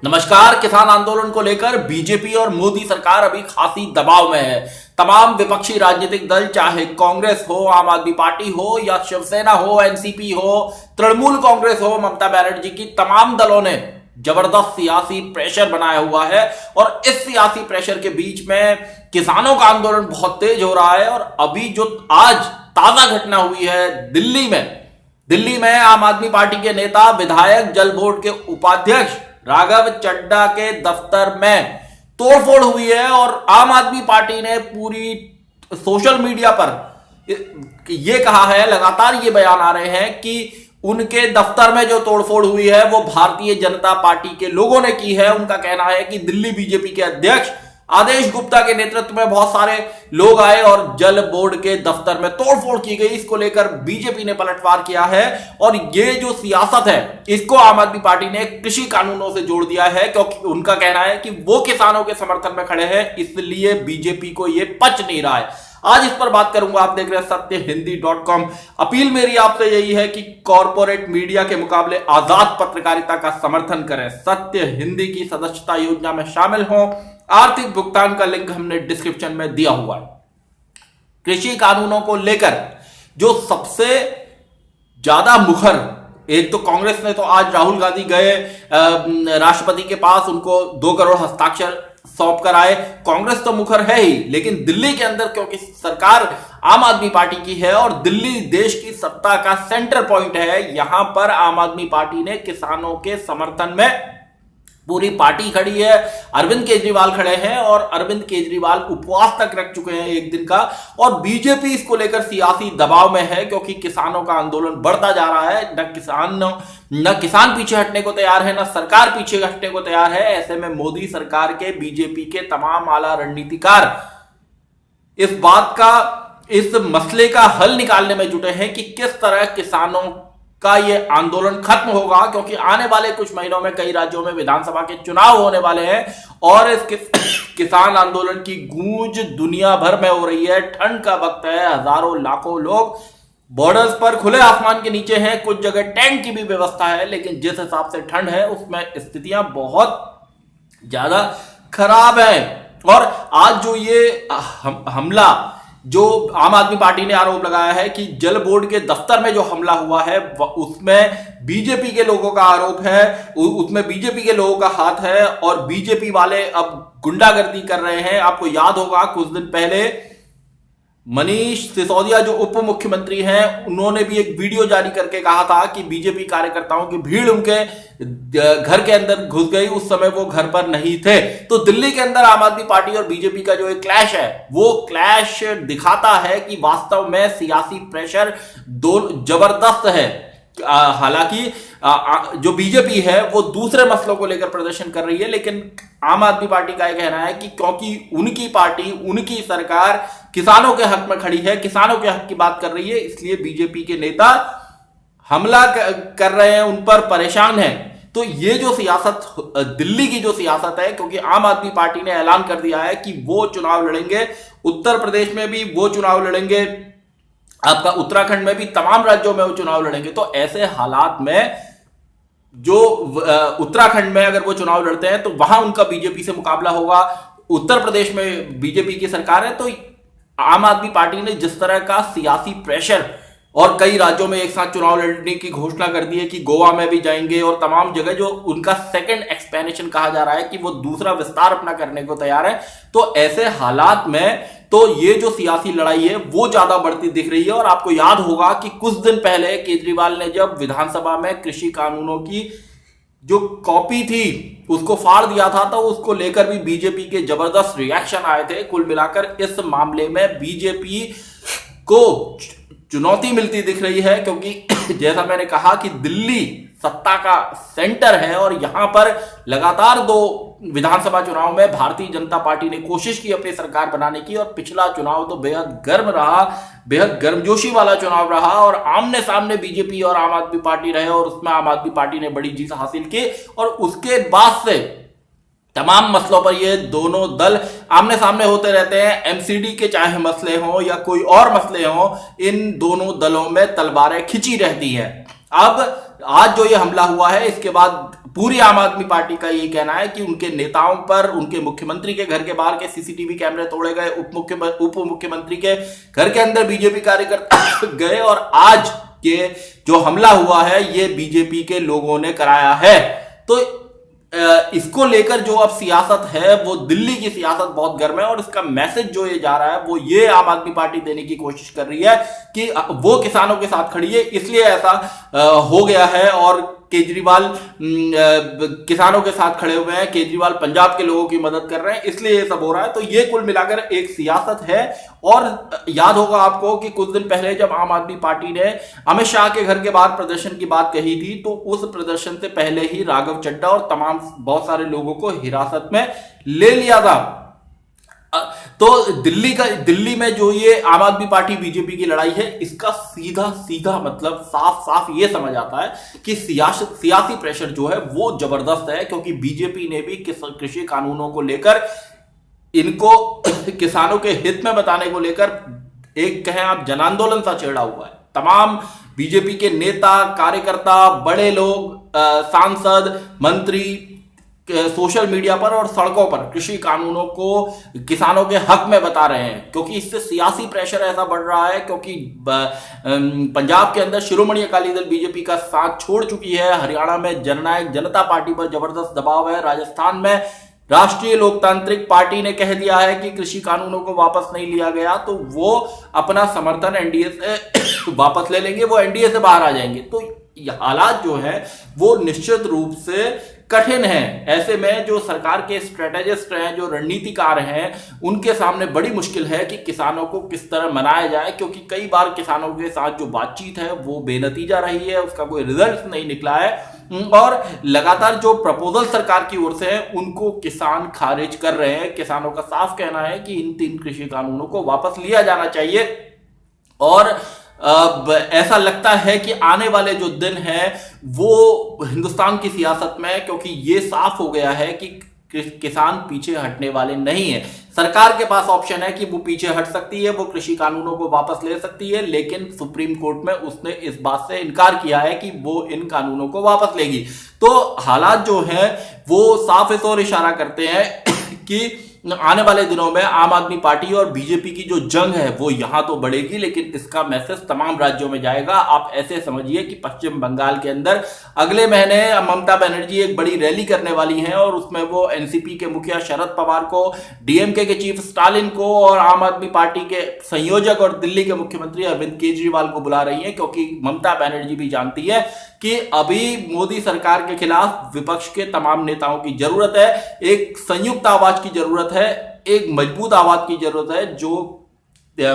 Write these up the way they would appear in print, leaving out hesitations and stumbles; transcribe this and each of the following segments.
नमस्कार। किसान आंदोलन को लेकर बीजेपी और मोदी सरकार अभी खासी दबाव में है। तमाम विपक्षी राजनीतिक दल, चाहे कांग्रेस हो, आम आदमी पार्टी हो या शिवसेना हो, एनसीपी हो, तृणमूल कांग्रेस हो, ममता बनर्जी की तमाम दलों ने जबरदस्त सियासी प्रेशर बनाया हुआ है। और इस सियासी प्रेशर के बीच में किसानों का आंदोलन बहुत तेज हो रहा है। और अभी जो आज ताजा घटना हुई है दिल्ली में आम आदमी पार्टी के नेता, विधायक, जल बोर्ड के उपाध्यक्ष राघव चड्ढा के दफ्तर में तोड़फोड़ हुई है। और आम आदमी पार्टी ने पूरी सोशल मीडिया पर यह कहा है, लगातार ये बयान आ रहे हैं कि उनके दफ्तर में जो तोड़फोड़ हुई है वो भारतीय जनता पार्टी के लोगों ने की है। उनका कहना है कि दिल्ली बीजेपी के अध्यक्ष आदेश गुप्ता के नेतृत्व में बहुत सारे लोग आए और जल बोर्ड के दफ्तर में तोड़फोड़ की गई। इसको लेकर बीजेपी ने पलटवार किया है। और ये जो सियासत है इसको आम आदमी पार्टी ने कृषि कानूनों से जोड़ दिया है, क्योंकि उनका कहना है कि वो किसानों के समर्थन में खड़े हैं, इसलिए बीजेपी को ये पच नहीं रहा है। आज इस पर बात करूंगा। आप देख रहे हैं सत्यहिंदी.com। अपील मेरी आपसे यही है कि कॉर्पोरेट मीडिया के मुकाबले आजाद पत्रकारिता का समर्थन करें। सत्य हिंदी की सदस्यता योजना में शामिल हों। आर्थिक भुगतान का लिंक हमने डिस्क्रिप्शन में दिया हुआ है। कृषि कानूनों को लेकर जो सबसे ज्यादा मुखर, एक तो कांग्रेस ने तो आज राहुल गांधी गए राष्ट्रपति के पास, उनको 2 करोड़ हस्ताक्षर सौंप कर आए। कांग्रेस तो मुखर है ही, लेकिन दिल्ली के अंदर क्योंकि सरकार आम आदमी पार्टी की है और दिल्ली देश की सत्ता का सेंटर पॉइंट है, यहां पर आम आदमी पार्टी ने किसानों के समर्थन में पूरी पार्टी खड़ी है। अरविंद केजरीवाल खड़े हैं और अरविंद केजरीवाल उपवास तक रख चुके हैं 1 दिन का। और बीजेपी इसको लेकर सियासी दबाव में है, क्योंकि किसानों का आंदोलन बढ़ता जा रहा है। न किसान पीछे हटने को तैयार है, न सरकार पीछे हटने को तैयार है। ऐसे में मोदी सरकार के, बीजेपी के तमाम आला रणनीतिकार इस मसले का हल निकालने में जुटे हैं कि किस तरह किसानों का ये आंदोलन खत्म होगा, क्योंकि आने वाले कुछ महीनों में कई राज्यों में विधानसभा के चुनाव होने वाले हैं। और इस किसान आंदोलन की गूंज दुनिया भर में हो रही है। ठंड का वक्त है, हजारों लाखों लोग बॉर्डर्स पर खुले आसमान के नीचे हैं। कुछ जगह टेंट की भी व्यवस्था है, लेकिन जिस हिसाब से ठंड है उसमें स्थितियां बहुत ज्यादा खराब है। और आज जो ये हमला, जो आम आदमी पार्टी ने आरोप लगाया है कि जल बोर्ड के दफ्तर में जो हमला हुआ है उसमें बीजेपी के लोगों का आरोप है, उसमें बीजेपी के लोगों का हाथ है और बीजेपी वाले अब गुंडागर्दी कर रहे हैं। आपको याद होगा कुछ दिन पहले मनीष सिसोदिया जो उप मुख्यमंत्री हैं, उन्होंने भी एक वीडियो जारी करके कहा था कि बीजेपी कार्यकर्ताओं की भीड़ उनके घर के अंदर घुस गई। उस समय वो घर पर नहीं थे। तो दिल्ली के अंदर आम आदमी पार्टी और बीजेपी का जो एक क्लैश है, वो क्लैश दिखाता है कि वास्तव में सियासी प्रेशर जबरदस्त है। हालांकि जो बीजेपी है वो दूसरे मसलों को लेकर प्रदर्शन कर रही है, लेकिन आम आदमी पार्टी का यह कहना है कि क्योंकि उनकी पार्टी, उनकी सरकार किसानों के हक में खड़ी है, किसानों के हक की बात कर रही है, इसलिए बीजेपी के नेता हमला कर रहे हैं, उन पर परेशान हैं। तो ये जो सियासत, दिल्ली की जो सियासत है, क्योंकि आम आदमी पार्टी ने ऐलान कर दिया है कि वो चुनाव लड़ेंगे, उत्तर प्रदेश में भी वो चुनाव लड़ेंगे, आपका उत्तराखंड में भी, तमाम राज्यों में वो चुनाव लड़ेंगे। तो ऐसे हालात में जो उत्तराखंड में अगर वो चुनाव लड़ते हैं तो वहां उनका बीजेपी से मुकाबला होगा। उत्तर प्रदेश में बीजेपी की सरकार है। तो आम आदमी पार्टी ने जिस तरह का सियासी प्रेशर और कई राज्यों में एक साथ चुनाव लड़ने की घोषणा कर दी है कि गोवा में भी जाएंगे और तमाम जगह जो उनका सेकंड एक्सपेंशन कहा जा रहा है कि वो दूसरा विस्तार अपना करने को तैयार है। तो ऐसे हालात में तो ये जो सियासी लड़ाई है वो ज्यादा बढ़ती दिख रही है। और आपको याद होगा कि कुछ दिन पहले केजरीवाल ने जब विधानसभा में कृषि कानूनों की जो कॉपी थी उसको फाड़ दिया था, तो उसको लेकर भी बीजेपी के जबरदस्त रिएक्शन आए थे। कुल मिलाकर इस मामले में बीजेपी को चुनौती मिलती दिख रही है, क्योंकि जैसा मैंने कहा कि दिल्ली सत्ता का सेंटर है और यहां पर लगातार 2 विधानसभा चुनाव में भारतीय जनता पार्टी ने कोशिश की अपनी सरकार बनाने की। और पिछला चुनाव तो बेहद गर्म रहा, बेहद गर्मजोशी वाला चुनाव रहा और आमने सामने बीजेपी और आम आदमी पार्टी रहे और उसमें आम आदमी पार्टी ने बड़ी जीत हासिल की। और उसके बाद से तमाम मसलों पर ये दोनों दल आमने सामने होते रहते हैं। एमसीडी के चाहे मसले हों या कोई और मसले हों, इन दोनों दलों में तलवारें खिंची रहती है। अब आज जो ये हमला हुआ है, इसके बाद पूरी आम आदमी पार्टी का ये कहना है कि उनके नेताओं पर, उनके मुख्यमंत्री के घर के बाहर के सीसीटीवी कैमरे तोड़े गए, उप मुख्यमंत्री के घर के अंदर बीजेपी कार्यकर्ता गए और आज के जो हमला हुआ है ये बीजेपी के लोगों ने कराया है। तो इसको लेकर जो अब सियासत है वो दिल्ली की सियासत बहुत गर्म है और इसका मैसेज जो ये जा रहा है वो ये आम आदमी पार्टी देने की कोशिश कर रही है कि वो किसानों के साथ खड़ी है, इसलिए ऐसा हो गया है। और केजरीवाल किसानों के साथ खड़े हुए हैं, केजरीवाल पंजाब के लोगों की मदद कर रहे हैं, इसलिए ये सब हो रहा है। तो ये कुल मिलाकर एक सियासत है। और याद होगा आपको कि कुछ दिन पहले जब आम आदमी पार्टी ने अमित शाह के घर के बाहर प्रदर्शन की बात कही थी, तो उस प्रदर्शन से पहले ही राघव चड्ढा और तमाम बहुत सारे लोगों को हिरासत में ले लिया था। तो दिल्ली में जो ये आम आदमी पार्टी बीजेपी की लड़ाई है, इसका सीधा सीधा मतलब साफ साफ ये समझ आता है कि सियासी प्रेशर जो है वो जबरदस्त है, क्योंकि बीजेपी ने भी कृषि कानूनों को लेकर, इनको किसानों के हित में बताने को लेकर एक कहें आप जन आंदोलन सा छेड़ा हुआ है। तमाम बीजेपी के नेता, कार्यकर्ता, बड़े लोग, सांसद, मंत्री सोशल मीडिया पर और सड़कों पर कृषि कानूनों को किसानों के हक में बता रहे हैं, क्योंकि इससे सियासी प्रेशर ऐसा बढ़ रहा है। क्योंकि पंजाब के अंदर शिरोमणि अकाली दल बीजेपी का साथ छोड़ चुकी है, हरियाणा में जननायक जनता पार्टी पर जबरदस्त दबाव है, राजस्थान में राष्ट्रीय लोकतांत्रिक पार्टी ने कह दिया है कि कृषि कानूनों को वापस नहीं लिया गया तो वो अपना समर्थन एनडीए से वापस ले लेंगे, वो एनडीए से बाहर आ जाएंगे। तो हालात जो है वो निश्चित रूप से कठिन है। ऐसे में जो सरकार के स्ट्रेटेजिस्ट हैं, जो रणनीतिकार हैं, उनके सामने बड़ी मुश्किल है कि किसानों को किस तरह मनाया जाए, क्योंकि कई बार किसानों के साथ जो बातचीत है वो बेनतीजा रही है, उसका कोई रिजल्ट नहीं निकला है और लगातार जो प्रपोजल सरकार की ओर से है उनको किसान खारिज कर रहे हैं। किसानों का साफ कहना है कि इन 3 कृषि कानूनों को वापस लिया जाना चाहिए। और ऐसा लगता है कि आने वाले जो दिन हैं वो हिंदुस्तान की सियासत में, क्योंकि ये साफ हो गया है कि किसान पीछे हटने वाले नहीं है। सरकार के पास ऑप्शन है कि वो पीछे हट सकती है, वो कृषि कानूनों को वापस ले सकती है, लेकिन सुप्रीम कोर्ट में उसने इस बात से इनकार किया है कि वो इन कानूनों को वापस लेगी। तो हालात जो है वो साफ इस ओर इशारा करते हैं कि आने वाले दिनों में आम आदमी पार्टी और बीजेपी की जो जंग है वो यहां तो बढ़ेगी, लेकिन इसका मैसेज तमाम राज्यों में जाएगा। आप ऐसे समझिए कि पश्चिम बंगाल के अंदर अगले महीने ममता बनर्जी एक बड़ी रैली करने वाली हैं और उसमें वो एनसीपी के मुखिया शरद पवार को, डीएमके के चीफ स्टालिन को और आम आदमी पार्टी के संयोजक और दिल्ली के मुख्यमंत्री अरविंद केजरीवाल को बुला रही है, क्योंकि ममता बनर्जी भी जानती है कि अभी मोदी सरकार के खिलाफ विपक्ष के तमाम नेताओं की जरूरत है, एक संयुक्त आवाज की जरूरत है, एक मजबूत आवाज की जरूरत है जो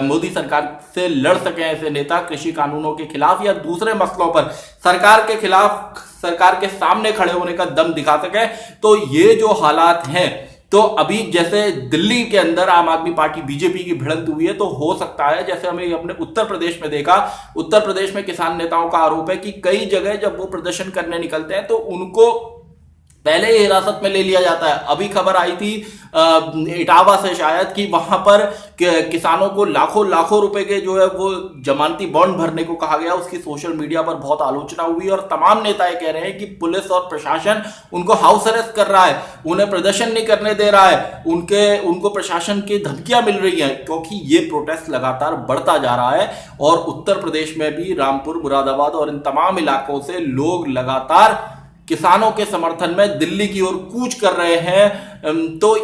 मोदी सरकार से लड़ सके। ऐसे नेता कृषि कानूनों के खिलाफ या दूसरे मसलों पर सरकार के खिलाफ, सरकार के सामने खड़े होने का दम दिखा सके। तो ये जो हालात हैं, तो अभी जैसे दिल्ली के अंदर आम आदमी पार्टी बीजेपी की भिड़ंत हुई है, तो हो सकता है जैसे हमें अपने उत्तर प्रदेश में देखा, उत्तर प्रदेश में किसान नेताओं का आरोप है कि कई जगह जब वो प्रदर्शन करने निकलते हैं तो उनको पहले ही हिरासत में ले लिया जाता है। अभी खबर आई थी इटावा से शायद कि वहां पर किसानों को लाखों रुपए के जो है वो जमानती बॉन्ड भरने को कहा गया। उसकी सोशल मीडिया पर बहुत आलोचना हुई और तमाम नेता ये कह रहे हैं कि पुलिस और प्रशासन उनको हाउस अरेस्ट कर रहा है, उन्हें प्रदर्शन नहीं करने दे रहा है, उनको प्रशासन की धमकियां मिल रही हैं, क्योंकि ये प्रोटेस्ट लगातार बढ़ता जा रहा है। और उत्तर प्रदेश में भी रामपुर, मुरादाबाद और इन तमाम इलाकों से लोग लगातार किसानों के समर्थन में दिल्ली की ओर कूच कर रहे हैं। तो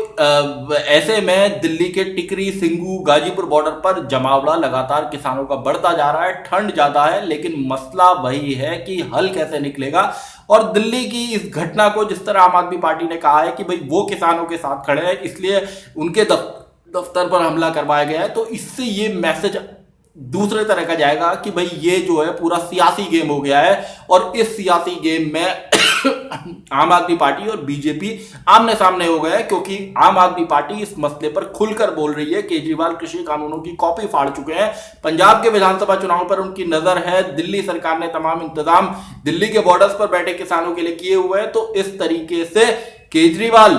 ऐसे में दिल्ली के टिकरी, सिंगू, गाजीपुर बॉर्डर पर जमावड़ा लगातार किसानों का बढ़ता जा रहा है। ठंड ज्यादा है, लेकिन मसला वही है कि हल कैसे निकलेगा। और दिल्ली की इस घटना को जिस तरह आम आदमी पार्टी ने कहा है कि भाई वो किसानों के साथ खड़े हैं, इसलिए उनके दफ्तर पर हमला करवाया गया है, तो इससे ये मैसेज दूसरे तरह का जाएगा कि भाई ये जो है पूरा सियासी गेम हो गया है। और इस सियासी गेम में आम आदमी पार्टी और बीजेपी आमने सामने हो गए, क्योंकि आम आदमी पार्टी इस मसले पर खुलकर बोल रही है। केजरीवाल कृषि कानूनों की कॉपी फाड़ चुके हैं, पंजाब के विधानसभा चुनाव पर उनकी नजर है, दिल्ली सरकार ने तमाम इंतजाम दिल्ली के बॉर्डर्स पर बैठे किसानों के लिए किए हुए हैं। तो इस तरीके से केजरीवाल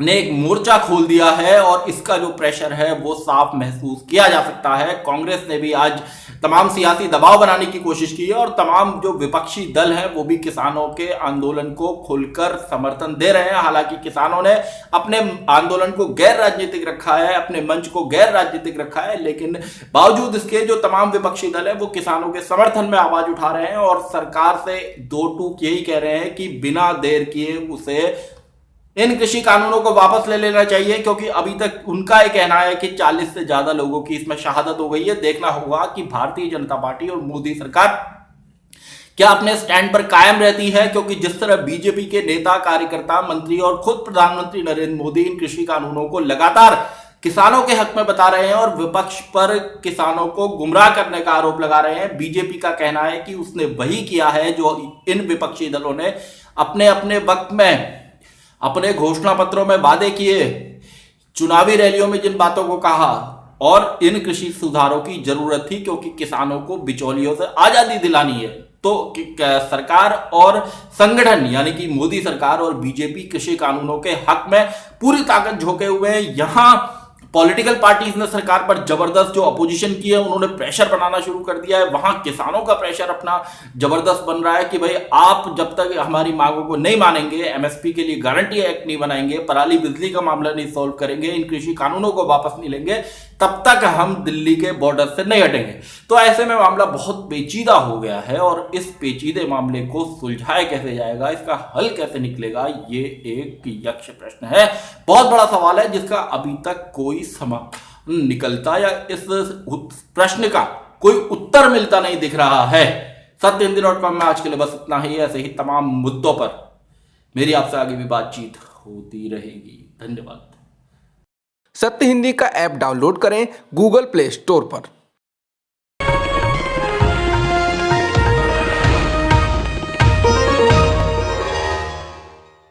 ने एक मोर्चा खोल दिया है और इसका जो प्रेशर है वो साफ महसूस किया जा सकता है। कांग्रेस ने भी आज तमाम सियासी दबाव बनाने की कोशिश की है और तमाम जो विपक्षी दल हैं वो भी किसानों के आंदोलन को खुलकर समर्थन दे रहे हैं। हालांकि किसानों ने अपने आंदोलन को गैर राजनीतिक रखा है, अपने मंच को गैर राजनीतिक रखा है, लेकिन बावजूद इसके जो तमाम विपक्षी दल है वो किसानों के समर्थन में आवाज उठा रहे हैं और सरकार से दो टूक यही कह रहे हैं कि बिना देर किए उसे इन कृषि कानूनों को वापस ले लेना चाहिए, क्योंकि अभी तक उनका ये कहना है कि 40 से ज्यादा लोगों की इसमें शहादत हो गई है। देखना होगा कि भारतीय जनता पार्टी और मोदी सरकार क्या अपने स्टैंड पर कायम रहती है, क्योंकि जिस तरह बीजेपी के नेता, कार्यकर्ता, मंत्री और खुद प्रधानमंत्री नरेंद्र मोदी इन कृषि कानूनों को लगातार किसानों के हक में बता रहे हैं और विपक्ष पर किसानों को गुमराह करने का आरोप लगा रहे हैं। बीजेपी का कहना है कि उसने वही किया है जो इन विपक्षी दलों ने अपने अपने वक्त में अपने घोषणा पत्रों में वादे किए, चुनावी रैलियों में जिन बातों को कहा, और इन कृषि सुधारों की जरूरत थी क्योंकि किसानों को बिचौलियों से आजादी दिलानी है। तो सरकार और संगठन यानी कि मोदी सरकार और बीजेपी कृषि कानूनों के हक में पूरी ताकत झोंके हुए हैं। यहां पॉलिटिकल पार्टीज ने सरकार पर जबरदस्त जो अपोजिशन की है उन्होंने प्रेशर बनाना शुरू कर दिया है। वहां किसानों का प्रेशर अपना जबरदस्त बन रहा है कि भाई आप जब तक हमारी मांगों को नहीं मानेंगे, एमएसपी के लिए गारंटी एक्ट नहीं बनाएंगे, पराली बिजली का मामला नहीं सॉल्व करेंगे, इन कृषि कानूनों को वापस नहीं लेंगे, तब तक हम दिल्ली के बॉर्डर से नहीं हटेंगे। तो ऐसे में मामला बहुत पेचीदा हो गया है और इस पेचीदे मामले को सुलझाया कैसे जाएगा, इसका हल कैसे निकलेगा, ये एक यक्ष प्रश्न है। बहुत बड़ा सवाल है जिसका अभी तक कोई समाधान निकलता या इस प्रश्न का कोई उत्तर मिलता नहीं दिख रहा है। सत्यहिंदी.com में आज के लिए बस इतना ही। ऐसे ही तमाम मुद्दों पर मेरी आपसे आगे भी बातचीत होती रहेगी। धन्यवाद। सत्य हिंदी का ऐप डाउनलोड करें गूगल प्ले स्टोर पर।